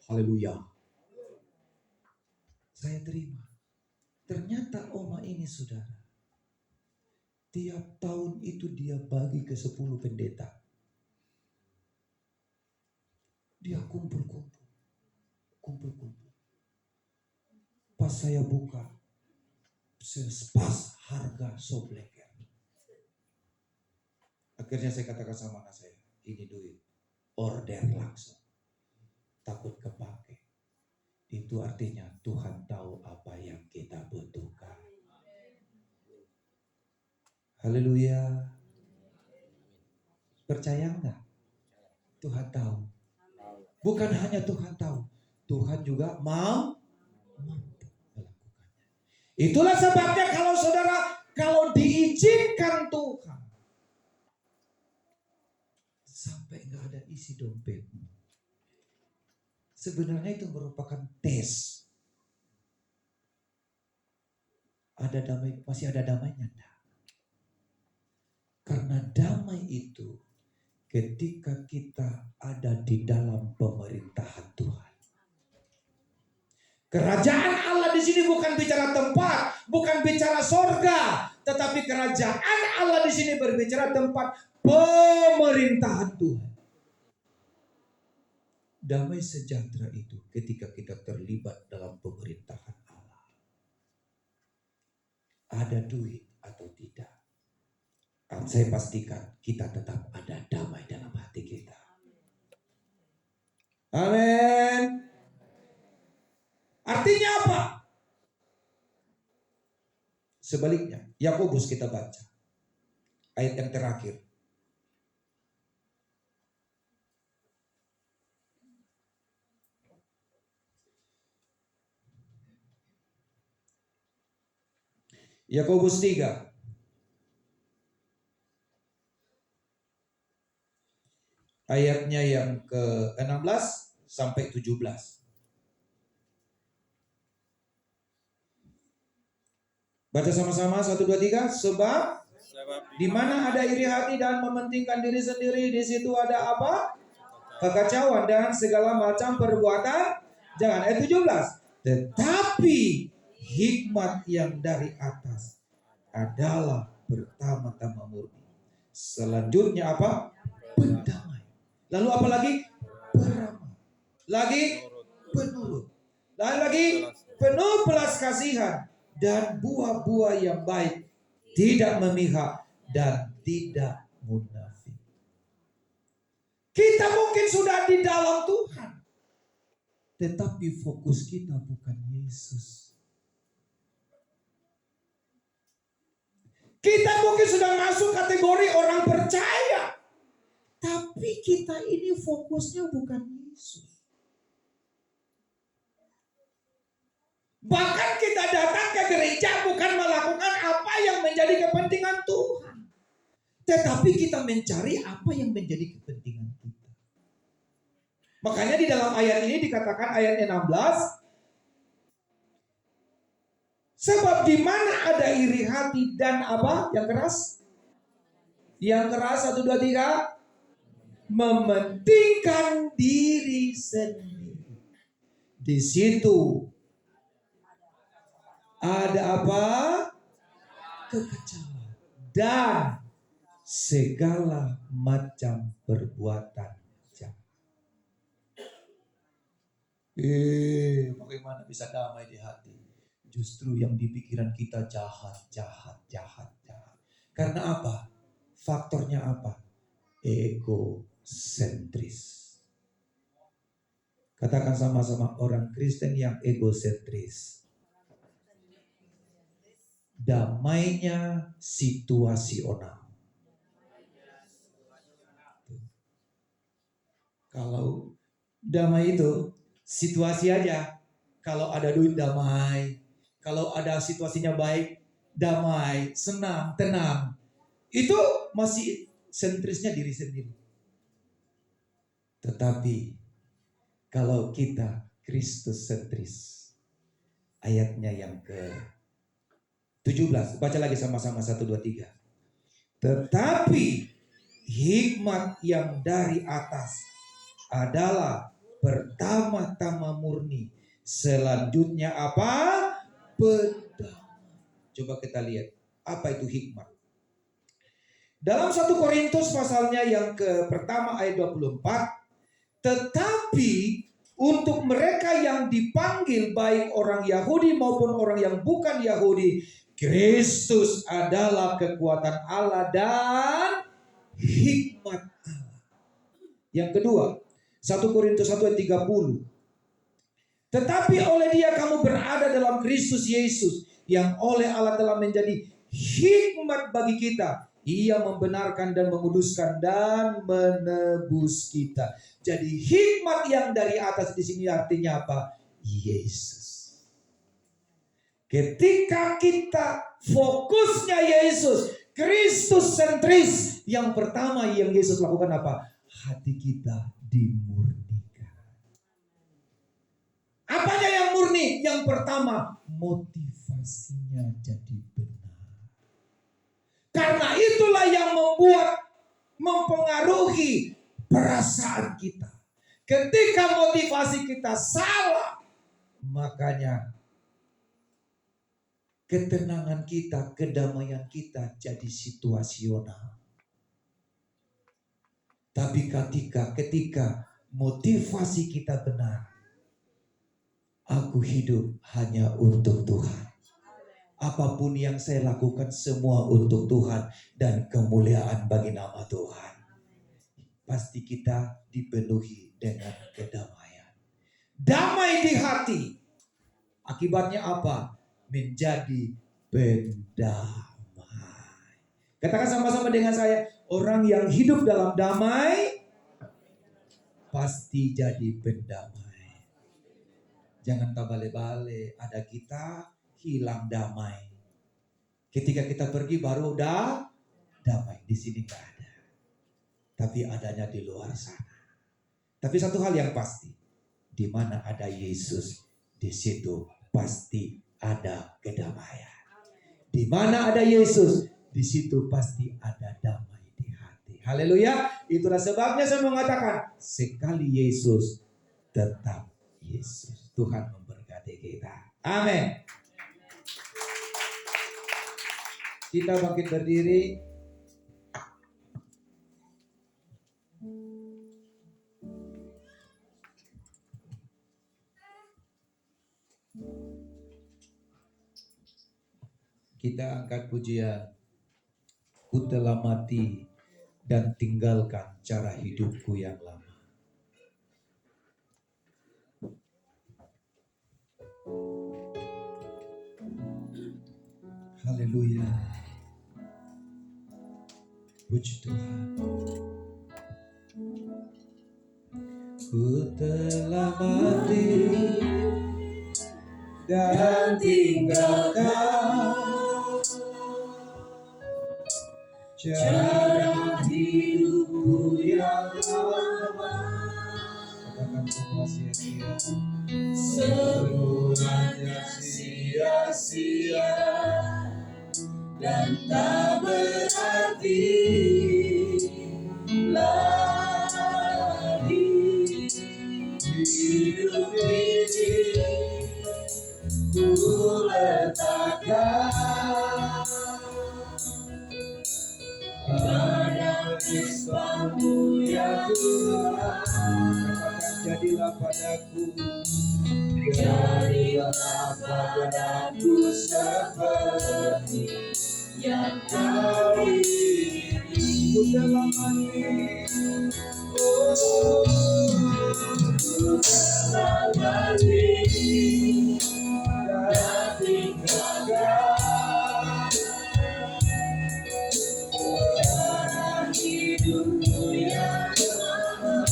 Haleluya. Saya terima. Ternyata Oma ini saudara, tiap tahun itu dia bagi ke 10 pendeta. Dia kumpul-kumpul. Pas saya buka, pas harga sobleker. Akhirnya saya katakan sama anak saya, ini duit, order langsung. Takut kepake. Itu artinya Tuhan tahu apa yang kita butuhkan. Haleluya. Percaya enggak? Tuhan tahu. Bukan hanya Tuhan tahu, Tuhan juga mampu melakukannya. Itulah sebabnya kalau saudara, kalau diizinkan Tuhan, sampai enggak ada isi dompet, sebenarnya itu merupakan tes. Ada damai, masih ada damainya enggak? Karena damai itu ketika kita ada di dalam pemerintahan Tuhan. Kerajaan Allah di sini bukan bicara tempat, bukan bicara sorga, tetapi kerajaan Allah di sini berbicara tempat pemerintahan Tuhan. Damai sejahtera itu ketika kita terlibat dalam pemerintahan Allah. Ada duit atau tidak, saya pastikan kita tetap ada damai dalam hati kita. Amin. Artinya apa? Sebaliknya, Yakobus kita baca ayat yang terakhir. Yakobus 3 ayatnya yang ke-16 sampai 17. Baca sama-sama 1 2 3. Sebab di mana ada iri hati dan mementingkan diri sendiri, di situ ada apa? Kekacauan dan segala macam perbuatan. Jangan. Ayat 17. Tetapi hikmat yang dari atas adalah pertama-tama murni. Selanjutnya apa? Berdamai. Lalu apa lagi? Beramah. Lagi penurut. Lalu lagi penuh belas kasihan dan buah-buah yang baik, tidak memihak dan tidak munafik. Kita mungkin sudah di dalam Tuhan, tetapi fokus kita bukan Yesus. Kita mungkin sudah masuk kategori orang percaya, tapi kita ini fokusnya bukan Yesus. Bahkan kita datang ke gereja bukan melakukan apa yang menjadi kepentingan Tuhan, tetapi kita mencari apa yang menjadi kepentingan kita. Makanya di dalam ayat ini dikatakan ayat 16, sebab di mana ada iri hati dan apa? Yang keras? Yang keras 1 2 3, mementingkan diri sendiri. Di situ ada apa? Kekacauan dan segala macam perbuatan jahat. Bagaimana bisa damai di hati? Justru yang di pikiran kita jahat. Karena apa? Faktornya apa? Egosentris. Katakan sama-sama, orang Kristen yang egosentris. Damainya situasional. Kalau damai itu situasi aja. Kalau ada duit damai, kalau ada situasinya baik, damai, senang, tenang. Itu masih sentrisnya diri sendiri. Tetapi kalau kita Kristus sentris, ayatnya yang ke-17, baca lagi sama-sama 1 2 3. Tetapi hikmat yang dari atas adalah pertama-tama Selanjutnya apa? Berdamai. Coba kita lihat apa itu hikmat. Dalam 1 Korintus pasalnya yang pertama ayat 24, tetapi untuk mereka yang dipanggil baik orang Yahudi maupun orang yang bukan Yahudi, Kristus adalah kekuatan Allah dan hikmat Allah. Yang kedua, 1 Korintus 1 ayat 30. Tetapi oleh Dia kamu berada dalam Kristus Yesus, yang oleh Allah telah menjadi hikmat bagi kita. Ia membenarkan dan menguduskan dan menebus kita. Jadi hikmat yang dari atas di sini artinya apa? Yesus. Ketika kita fokusnya Yesus, Kristus sentris, yang pertama yang Yesus lakukan apa? Hati kita dimurnikan. Apanya yang murni? Yang pertama, motivasinya jadi benar. Karena itulah yang mempengaruhi perasaan kita. Ketika motivasi kita salah, makanya ketenangan kita, kedamaian kita jadi situasional. Tapi ketika motivasi kita benar, aku hidup hanya untuk Tuhan. Apapun yang saya lakukan semua untuk Tuhan dan kemuliaan bagi nama Tuhan. Pasti kita dipenuhi dengan kedamaian. Damai di hati. Akibatnya apa? Menjadi pendamai. Katakan sama-sama dengan saya, orang yang hidup dalam damai pasti jadi pendamai. Jangan tak bale-bale, ada kita hilang damai. Ketika kita pergi baru udah damai. Di sini nggak ada. Tapi adanya di luar sana. Tapi satu hal yang pasti, di mana ada Yesus, di situ pasti ada kedamaian. Di mana ada Yesus, di situ pasti ada damai di hati. Haleluya. Itulah sebabnya saya mengatakan, sekali Yesus, tetap Yesus. Tuhan memberkati kita. Amin. Kita bangkit berdiri. Kita angkat pujian. Ku telah mati dan tinggalkan cara hidupku yang lama. Haleluya. Puji Tuhan. Ku telah mati dan tinggalkan cara hidupku yang lama. Katakan semua sia-sia. Semuanya sia-sia dan tak berarti lagi hidup ini. Ku letakkan pada kisah-Mu ya Tuhan. Jadilah padaku, jadilah padaku seperti yang Kau ingin. Ku telah mati, oh, ku telah mati dan tinggalkan cara hidupku yang lama.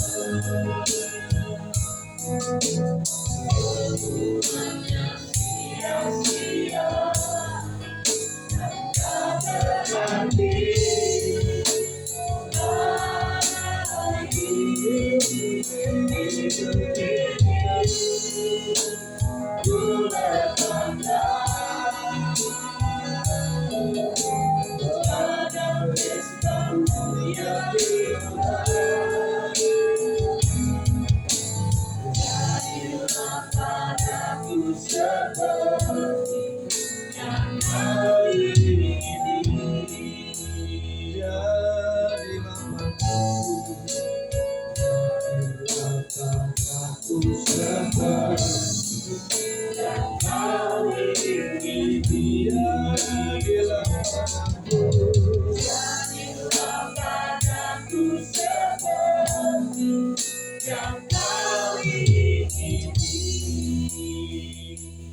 Semuanya sia-sia dan tak berarti lagi hidup ini. Ku letakkan pada pesta-Mu ya Tuhan. Jadilah pada sembah. Yang kau ingini jadilah padaku seperti yang kau ingini.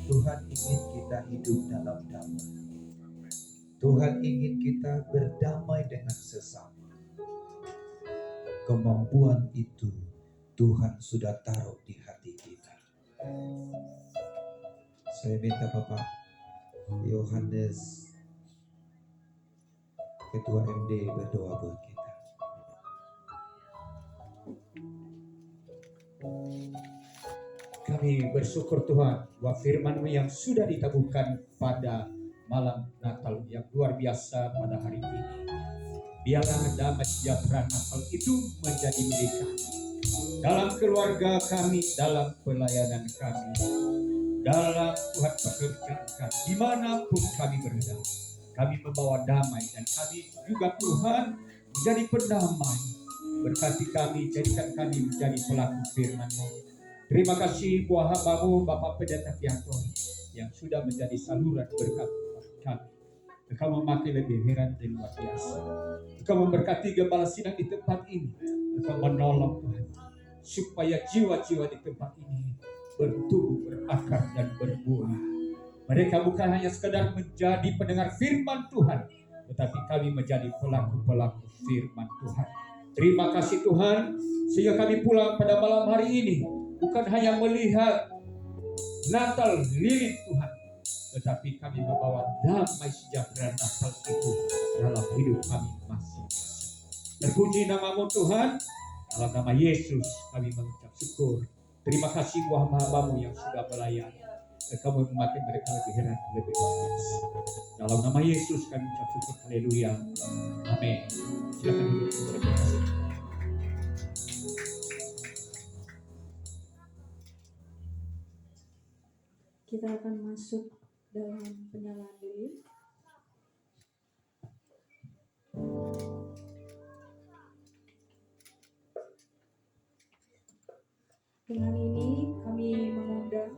Tuhan ingin kita hidup dalam damai. Tuhan ingin kita berdamai dengan sesama. Kemampuan itu Tuhan sudah taruh di hati kita. Saya minta Bapak Yohanes, Ketua MD, berdoa buat kita. Kami bersyukur Tuhan bahwa firman-Mu yang sudah ditabuhkan pada malam Natal yang luar biasa pada hari ini. Biarlah damai sejahtera Natal itu menjadi milik kami. Dalam keluarga kami, dalam pelayanan kami, dalam Tuhan pekerjaan kami, dimanapun kami berada. Kami membawa damai dan kami juga Tuhan menjadi pendamai. Berkati kami, jadikan kami menjadi pelaku firman-Mu. Terima kasih buah hamba-Mu Bapak Pendeta Pianto yang sudah menjadi saluran berkat bagi kami. Engkau memakai lebih heran dan luar biasa. Engkau memberkati gembala sidang di tempat ini. Engkau menolong Tuhan supaya jiwa-jiwa di tempat ini bertumbuh, berakar dan berbuah. Mereka bukan hanya sekedar menjadi pendengar firman Tuhan, tetapi kami menjadi pelaku-pelaku firman Tuhan. Terima kasih Tuhan, sehingga kami pulang pada malam hari ini bukan hanya melihat Natal lilin Tuhan, tetapi kami membawa damai sejahtera Natal itu dalam hidup kami masing-masing. Terpuji nama-Mu Tuhan, dalam nama Yesus kami mengucap syukur. Terima kasih buah hamba-Mu yang sudah melayani. Kamu memakai mereka lebih heran, lebih luar biasa. Dalam nama Yesus kami mengucap syukur. Haleluya. Amin. Silakan duduk terima kasih. Kita akan masuk dalam penyalaan lilin. Dengan ini kami mengundang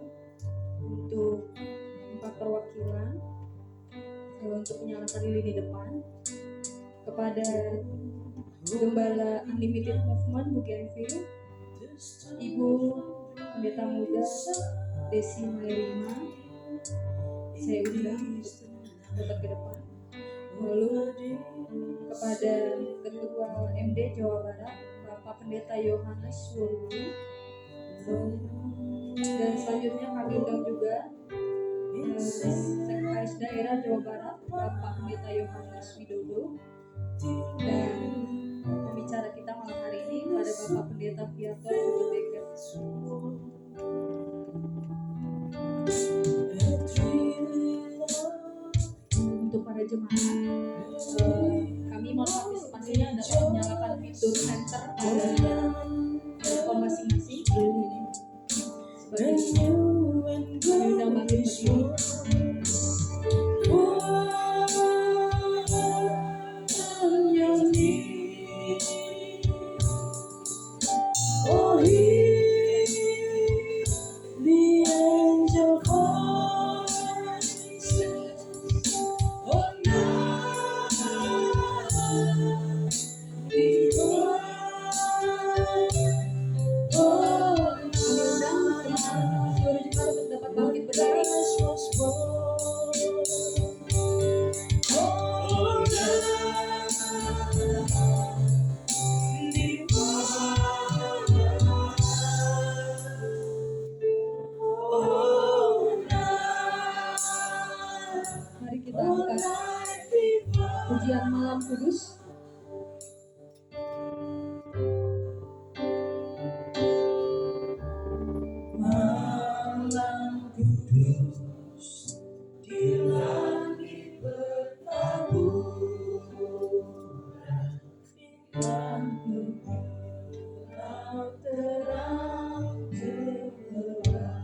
untuk 4 perwakilan untuk menyalakan lilin di depan kepada Gembala Unlimited Movement Bougainville, Ibu Pendeta Muda Desi Malerima, saya undang untuk datang ke depan. Lalu kepada Ketua MD Jawa Barat Bapak Pendeta Yohanes Wurwu, dan selanjutnya kami undang juga Sekretaris Daerah Jawa Barat Bapak Pendeta Yohanes Widodo, dan pembicara kita malam hari ini pada Bapak Pendeta Viator Becker. Untuk para jemaat, kami mohon partisipasinya dapat menyalakan fitur center dari telepon masing-masing sebagai undang bangkit berdiri. Pujian Malam Kudus. Malam Kudus di langit bertaburan, bintang terang cerah.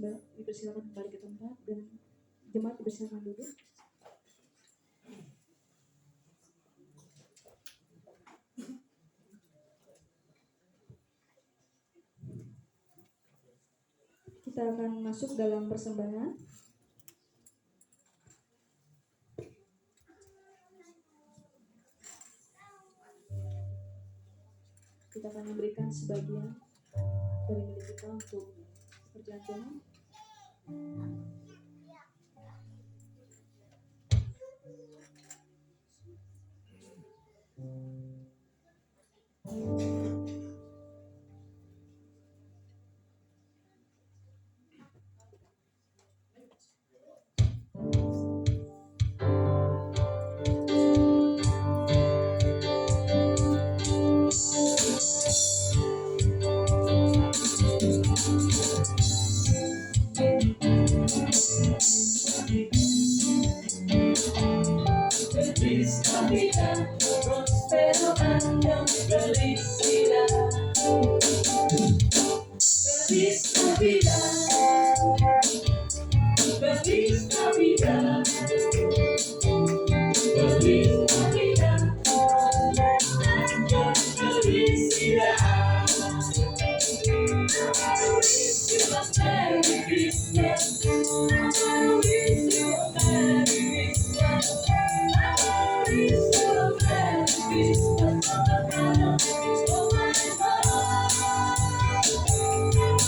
Saudara dipersilakan kembali ke tempat dan jemaat dipersilakan duduk. Kita akan masuk dalam persembahan. Kita akan memberikan sebagian dari milik kita untuk pekerjaan Tuhan. Feliz Navidad, próspero año, felicidad. Feliz Navidad, feliz Navidad, feliz Navidad, felicidad. I wish you a Merry Christmas. I wish you a Merry Christmas. I wish you a Merry Christmas from the bottom of my heart.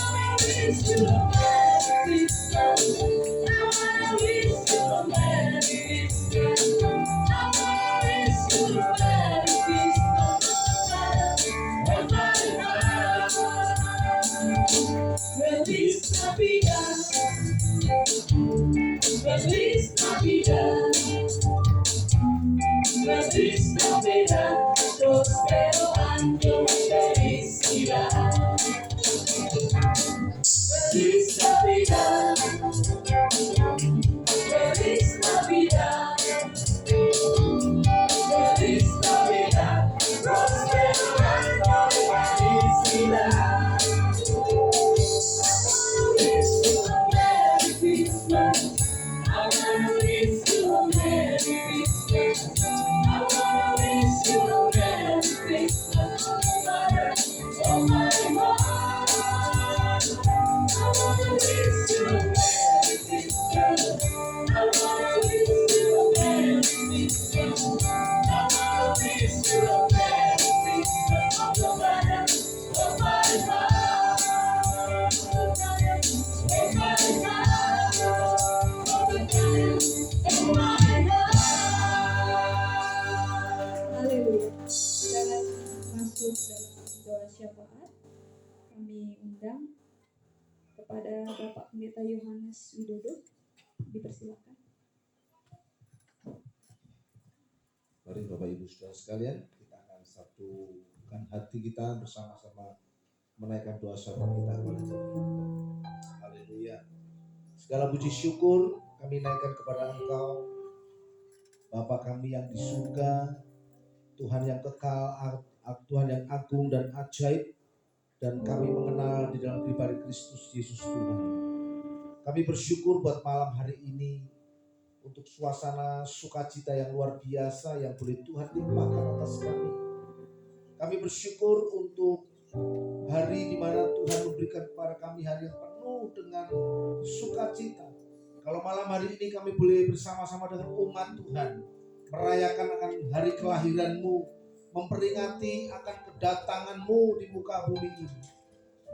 I wish you a Merry Christmas. I wanna wish you a Merry Christmas. I wanna wish you a Merry Christmas from the bottom of my heart. Feliz Navidad, feliz Navidad, feliz Navidad, próspero año, felicidad. Feliz Navidad, feliz Navidad, feliz Navidad, próspero año, felicidad. Merry Christmas. I wanna wish you a Merry Christmas. I wanna wish you a Merry Christmas from the bottom of my heart. I wanna wish you a Merry Christmas. I wanna wish you a Merry Christmas. I wanna wish you a Merry Christmas from the bottom of my heart. Haleluya. Saudara masuk dalam doa syafaat. Kami undang kepada Bapak Pendeta Yohanes Widodo. Dipersilakan. Mari Bapak Ibu Saudara sekalian, kita akan satukan hati kita bersama-sama menaikkan doa syafaat kita kepada Tuhan. Haleluya. Segala puji syukur kami naikkan kepada Engkau, Bapa kami yang di surga, Tuhan yang kekal, Tuhan yang agung dan ajaib, dan kami mengenal di dalam pribadi Kristus Yesus Tuhan. Kami bersyukur buat malam hari ini untuk suasana sukacita yang luar biasa yang boleh Tuhan limpahkan atas kami. Kami bersyukur untuk hari di mana Tuhan memberikan kepada kami hari yang penuh dengan sukacita. Kalau malam hari ini kami boleh bersama-sama dengan umat Tuhan merayakan akan hari kelahiran-Mu, memperingati akan kedatangan-Mu di muka bumi ini.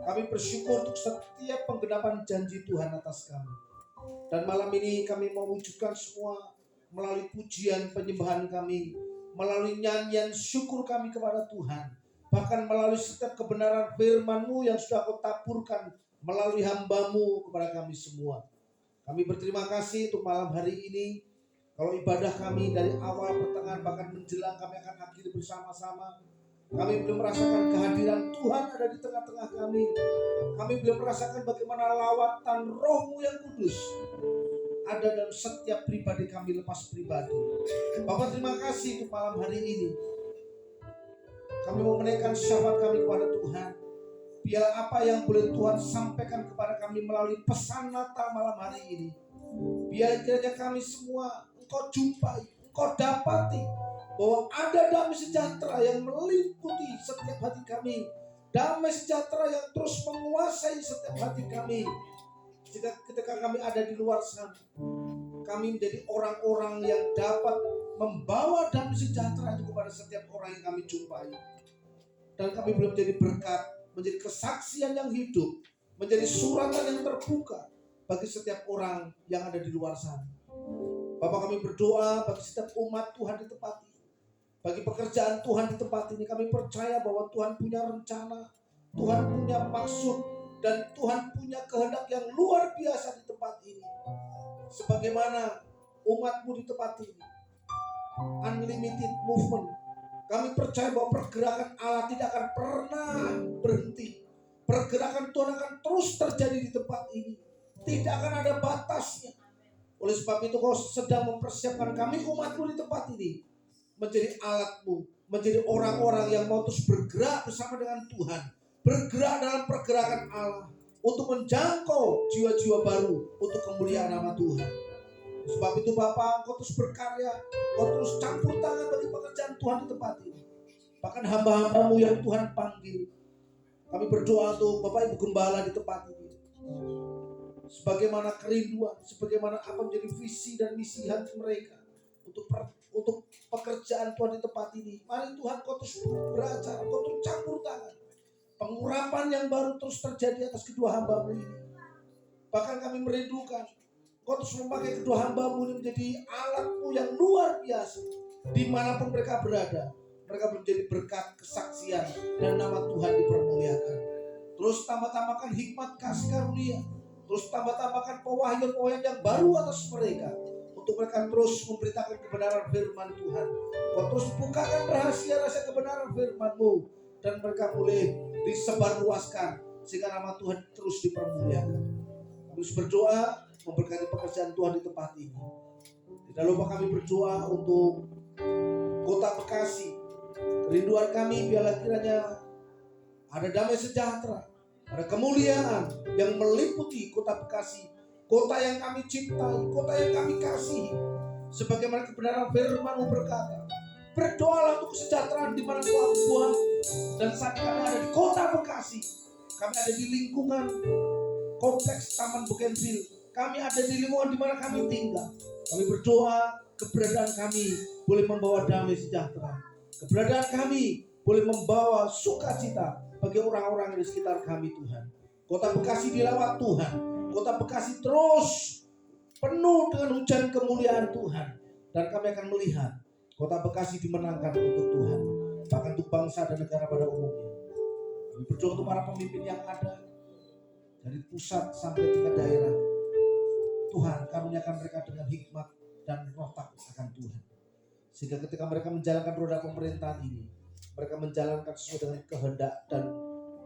Kami bersyukur untuk setiap penggenapan janji Tuhan atas kami. Dan malam ini kami mewujudkan semua melalui pujian penyembahan kami, melalui nyanyian syukur kami kepada Tuhan, bahkan melalui setiap kebenaran firman-Mu yang sudah Kau taburkan melalui hamba-Mu kepada kami semua. Kami berterima kasih untuk malam hari ini. Kalau ibadah kami dari awal, pertengahan, bahkan menjelang kami akan akhiri bersama-sama, kami belum merasakan kehadiran Tuhan ada di tengah-tengah kami. Kami belum merasakan bagaimana lawatan Roh-Mu yang kudus ada dalam setiap pribadi kami lepas pribadi. Bapak terima kasih untuk malam hari ini. Kami mau menaikkan syafaat kami kepada Tuhan. Biar apa yang boleh Tuhan sampaikan kepada kami melalui pesan Natal malam hari ini, biar kiranya kami semua Engkau jumpai, Engkau dapati bahwa ada damai sejahtera yang meliputi setiap hati kami. Damai sejahtera yang terus menguasai setiap hati kami. Ketika kami ada di luar sana, kami menjadi orang-orang yang dapat membawa damai sejahtera itu kepada setiap orang yang kami jumpai. Dan kami belum menjadi berkat, menjadi kesaksian yang hidup, menjadi suratan yang terbuka bagi setiap orang yang ada di luar sana. Bapak, kami berdoa bagi setiap umat Tuhan di tempat ini, bagi pekerjaan Tuhan di tempat ini. Kami percaya bahwa Tuhan punya rencana, Tuhan punya maksud, dan Tuhan punya kehendak yang luar biasa di tempat ini. Sebagaimana umat-Mu di tempat ini, unlimited movement. Kami percaya bahwa pergerakan Allah tidak akan pernah berhenti. Pergerakan Tuhan akan terus terjadi di tempat ini. Tidak akan ada batasnya. Oleh sebab itu Kau sedang mempersiapkan kami umat-Mu di tempat ini menjadi alat-Mu, menjadi orang-orang yang mau terus bergerak bersama dengan Tuhan, bergerak dalam pergerakan Allah untuk menjangkau jiwa-jiwa baru untuk kemuliaan nama Tuhan. Sebab itu Bapak, Engkau terus berkarya, Engkau terus campur tangan bagi pekerjaan Tuhan di tempat ini. Bahkan hamba-hamba-Mu yang Tuhan panggil, kami berdoa untuk Bapak Ibu Gembala di tempat ini. Sebagaimana kerinduan, sebagaimana apa menjadi visi dan misi hati mereka untuk pekerjaan Tuhan di tempat ini. Mari Tuhan, Kau terus beracara, Kau terus campur tangan. Pengurapan yang baru terus terjadi atas kedua hamba-Mu ini. Bahkan kami merindukan Kau terus memakai kedua hamba-Mu ini menjadi alat-Mu yang luar biasa. Dimanapun mereka berada, mereka menjadi berkat kesaksian dan nama Tuhan dipermuliakan. Terus tambah-tambahkan hikmat kasih karunia. Terus tambah-tambahkan pewahyuan-pewahyuan yang baru atas mereka, untuk mereka terus memberitakan kebenaran firman Tuhan. Kau terus bukakan rahasia-rahasia kebenaran firman-Mu, dan mereka boleh disebarluaskan sehingga nama Tuhan terus dipermuliakan. Kami terus berdoa memberkati pekerjaan Tuhan di tempat ini. Tidak lupa kami berdoa untuk Kota Bekasi. Kerinduan kami biarlah kiranya ada damai sejahtera, ada kemuliaan yang meliputi Kota Bekasi, kota yang kami cintai, kota yang kami kasihi. Sebagaimana kebenaran firman-Mu berkata, berdoalah untuk kesejahteraan di mana Tuhan. Dan saat kami ada di Kota Bekasi, kami ada di lingkungan kompleks Taman Bougainville, kami ada di lingkungan di mana kami tinggal. Kami berdoa keberadaan kami boleh membawa damai sejahtera. Keberadaan kami boleh membawa sukacita bagi orang-orang di sekitar kami, Tuhan. Kota Bekasi dilawat Tuhan. Kota Bekasi terus penuh dengan hujan kemuliaan Tuhan. Dan kami akan melihat Kota Bekasi dimenangkan untuk Tuhan, bahkan untuk bangsa dan negara pada umumnya. Kami berdoa untuk para pemimpin yang ada dari pusat sampai tingkat daerah. Tuhan, karuniakan mereka dengan hikmat dan roh takut akan Tuhan, sehingga ketika mereka menjalankan roda pemerintahan ini, mereka menjalankan sesuai dengan kehendak dan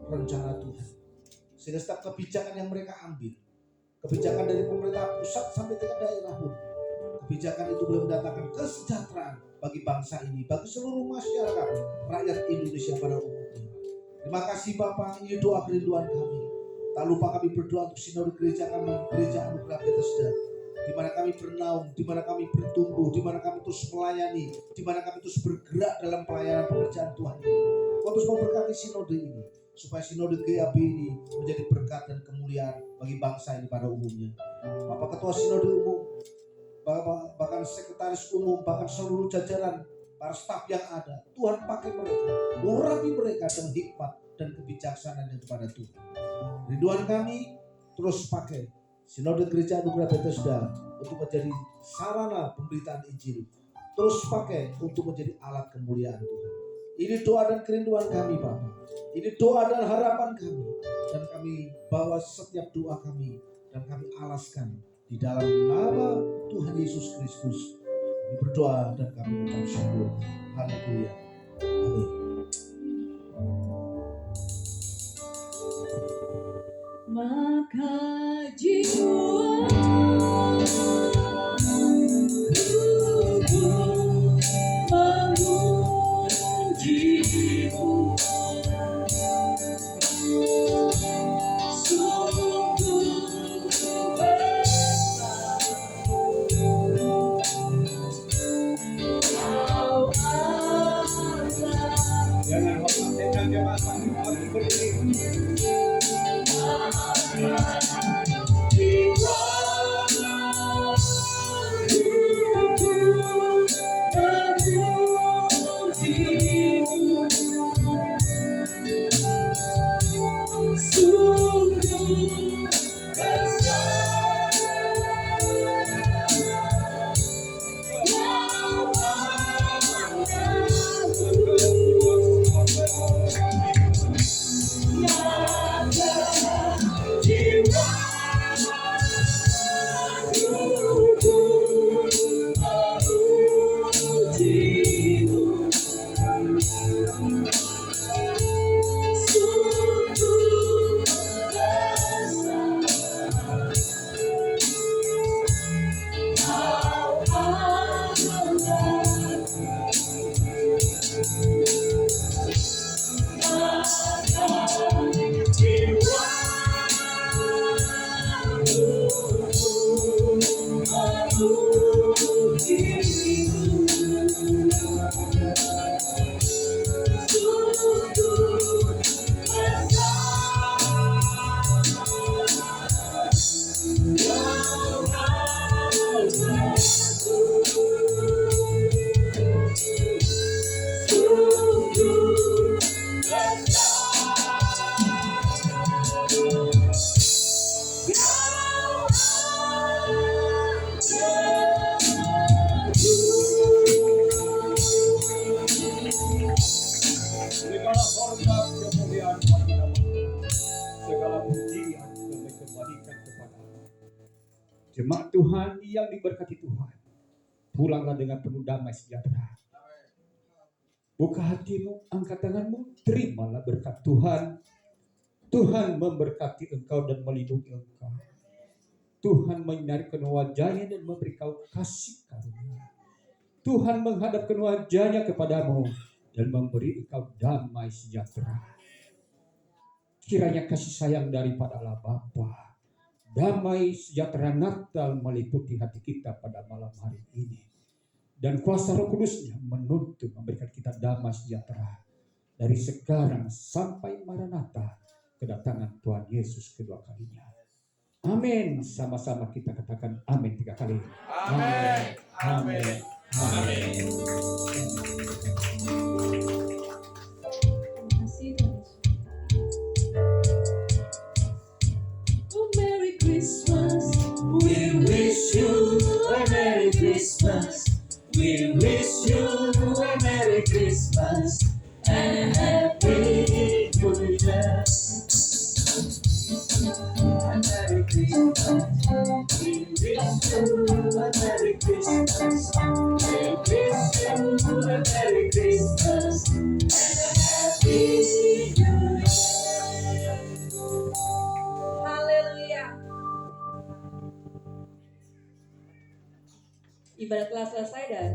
rencana Tuhan. Sehingga setiap kebijakan yang mereka ambil, kebijakan dari pemerintah pusat sampai tingkat daerah pun, kebijakan itu boleh mendatangkan kesejahteraan bagi bangsa ini, bagi seluruh masyarakat, rakyat Indonesia pada umumnya. Terima kasih Bapak, ini doa kerinduan kami. Tak lupa kami berdoa untuk sinode gereja kami, Gereja Anugerah Bethesda, di mana kami bernaung, di mana kami bertumbuh, di mana kami terus melayani, di mana kami terus bergerak dalam pelayanan pekerjaan Tuhan ini. Kau terus memberkati sinode ini, supaya sinode GAB ini menjadi berkat dan kemuliaan bagi bangsa ini pada umumnya. Bapak Ketua Sinode Umum, bahkan Sekretaris Umum, bahkan seluruh jajaran, para staf yang ada, Tuhan pakai mereka, urapi mereka dengan hikmat dan kebijaksanaan yang kepada Tuhan. Rinduan kami terus pakai Sinode Gereja Anugerah Bethesda untuk menjadi sarana pemberitaan Injil, terus pakai untuk menjadi alat kemuliaan Tuhan. Ini doa dan kerinduan kami Bapak, ini doa dan harapan kami, dan kami bawa setiap doa kami dan kami alaskan di dalam nama Tuhan Yesus Kristus. Kami berdoa dan kami mengucap syukur. Haleluya. Amin. Maka jiwa memujimu, Jemaat Tuhan yang diberkati Tuhan, pulanglah dengan penuh damai sejahtera. Buka hatimu, angkat tanganmu, terimalah berkat Tuhan. Tuhan memberkati engkau dan melindungi engkau. Tuhan menyinarkan wajahnya dan memberi kau kasih karunia. Tuhan menghadapkan wajahnya kepadamu dan memberi engkau damai sejahtera. Kiranya kasih sayang daripada Allah Bapa, damai sejahtera Natal meliputi hati kita pada malam hari ini. Dan kuasa Roh Kudusnya menuntun memberikan kita damai sejahtera dari sekarang sampai Maranatha, kedatangan Tuhan Yesus kedua kalinya. Amin. Sama-sama kita katakan amin 3 kali. Amin. Amin. Amin. Terima kasih Tuhan Yesus. Oh, Merry Christmas. We wish you a Merry Christmas. We wish you a Merry Christmas and a Happy New Year. A Merry Christmas. We wish you a Merry Christmas. We wish you a Merry Christmas and a Happy New Year. Haleluya. Ibadah telah selesai dan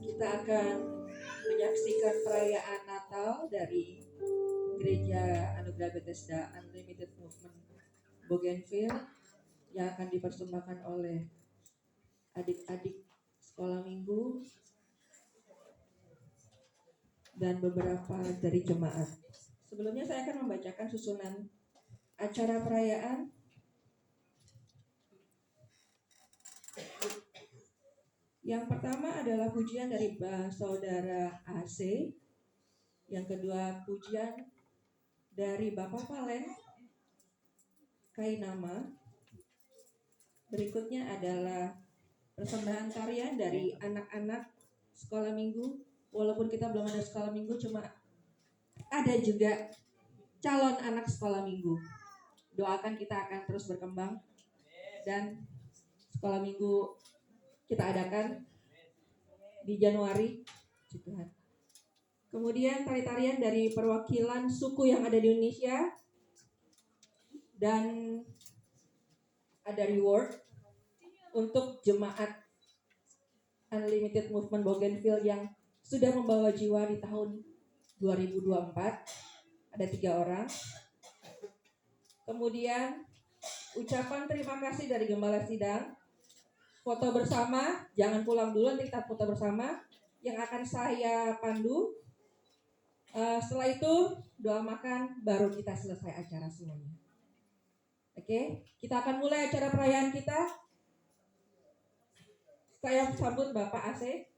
kita akan menyaksikan perayaan Natal dari Gereja Anugerah Bethesda Unlimited Movement Bougainville yang akan dipersembahkan oleh adik-adik sekolah minggu dan beberapa dari jemaat. Sebelumnya saya akan membacakan susunan acara perayaan. Yang pertama adalah pujian dari Saudara AC. Yang kedua pujian dari Bapak Valen Kainama. Berikutnya adalah persembahan tarian dari anak-anak sekolah minggu. Walaupun kita belum ada sekolah minggu, cuma ada juga calon anak sekolah minggu. Doakan kita akan terus berkembang dan sekolah minggu kita adakan di Januari. Tuhan. Kemudian tari-tarian dari perwakilan suku yang ada di Indonesia dan ada reward untuk jemaat Unlimited Movement Bougainville yang sudah membawa jiwa di tahun 2024. Ada 3 orang. Kemudian ucapan terima kasih dari Gembala Sidang. Foto bersama, jangan pulang dulu, nanti kita foto bersama yang akan saya pandu. Setelah itu doa makan, baru kita selesai acara semuanya. Oke, kita akan mulai acara perayaan kita. Saya sambut Bapak AC.